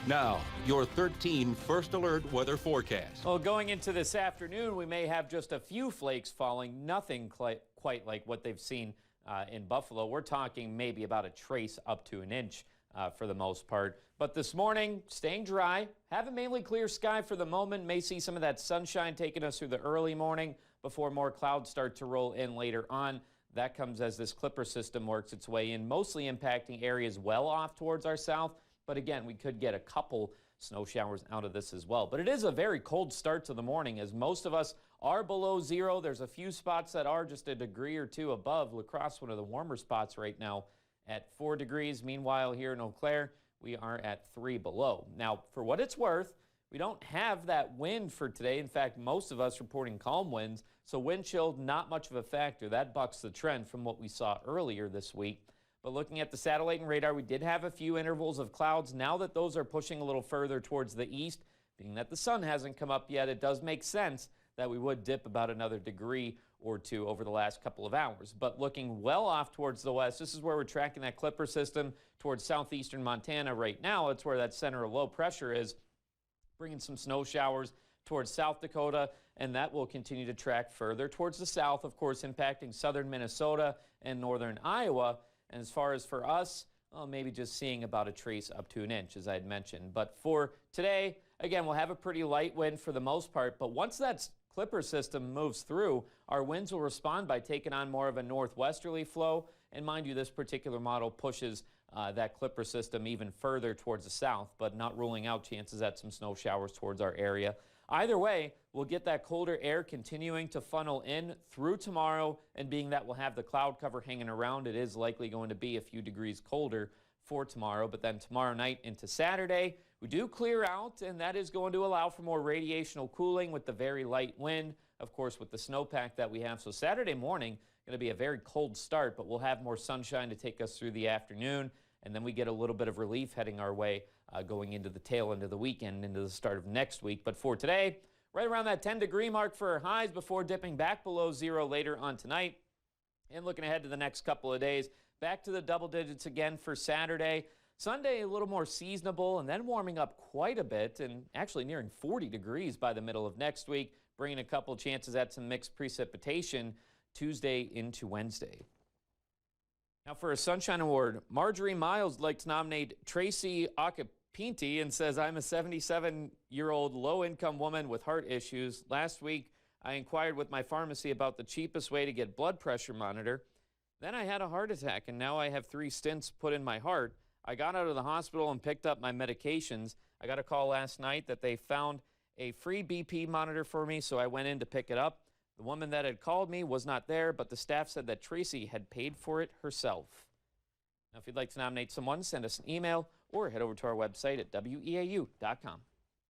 Now, your 13 First Alert weather forecast. Well, going into this afternoon, we may have just a few flakes falling, nothing quite like what they've seen in Buffalo. We're talking maybe about a trace up to an inch for the most part. But this morning, staying dry, have a mainly clear sky for the moment. May see some of that sunshine taking us through the early morning before more clouds start to roll in later on. That comes as this Clipper system works its way in, mostly impacting areas well off towards our south. But again, we could get a couple snow showers out of this as well. But it is a very cold start to the morning, as most of us are below zero. There's a few spots that are just a degree or two above. LaCrosse, one of the warmer spots right now at 4 degrees. Meanwhile, here in Eau Claire, we are at 3 below. Now, for what it's worth, we don't have that wind for today. In fact, most of us reporting calm winds, so wind chill, not much of a factor. That bucks the trend from what we saw earlier this week. But looking at the satellite and radar, we did have a few intervals of clouds. Now that those are pushing a little further towards the east, being that the sun hasn't come up yet, it does make sense that we would dip about another degree or two over the last couple of hours. But looking well off towards the west, this is where we're tracking that Clipper system towards southeastern Montana right now. It's where that center of low pressure is, bringing some snow showers towards South Dakota, and that will continue to track further towards the south, of course, impacting southern Minnesota and northern Iowa. And as far as for us, well, maybe just seeing about a trace up to an inch, as I had mentioned. But for today, again, we'll have a pretty light wind for the most part. But once that Clipper system moves through, our winds will respond by taking on more of a northwesterly flow. And mind you, this particular model pushes that Clipper system even further towards the south, but not ruling out chances at some snow showers towards our area. Either way, we'll get that colder air continuing to funnel in through tomorrow, and being that we'll have the cloud cover hanging around, it is likely going to be a few degrees colder for tomorrow. But then tomorrow night into Saturday, we do clear out, and that is going to allow for more radiational cooling with the very light wind, of course, with the snowpack that we have. So Saturday morning, going to be a very cold start, but we'll have more sunshine to take us through the afternoon, and then we get a little bit of relief heading our way going into the tail end of the weekend, into the start of next week. But for today, right around that 10-degree mark for our highs before dipping back below zero later on tonight. And looking ahead to the next couple of days, back to the double digits again for Saturday. Sunday, a little more seasonable, and then warming up quite a bit, and actually nearing 40 degrees by the middle of next week, bringing a couple chances at some mixed precipitation Tuesday into Wednesday. Now for a Sunshine Award, Marjorie Miles would like to nominate Tracy Acapinti and says, I'm a 77-year-old low-income woman with heart issues. Last week, I inquired with my pharmacy about the cheapest way to get blood pressure monitor. Then I had a heart attack, and now I have 3 stents put in my heart. I got out of the hospital and picked up my medications. I got a call last night that they found a free BP monitor for me, so I went in to pick it up. The woman that had called me was not there, but the staff said that Tracy had paid for it herself. Now, if you'd like to nominate someone, send us an email or head over to our website at weau.com.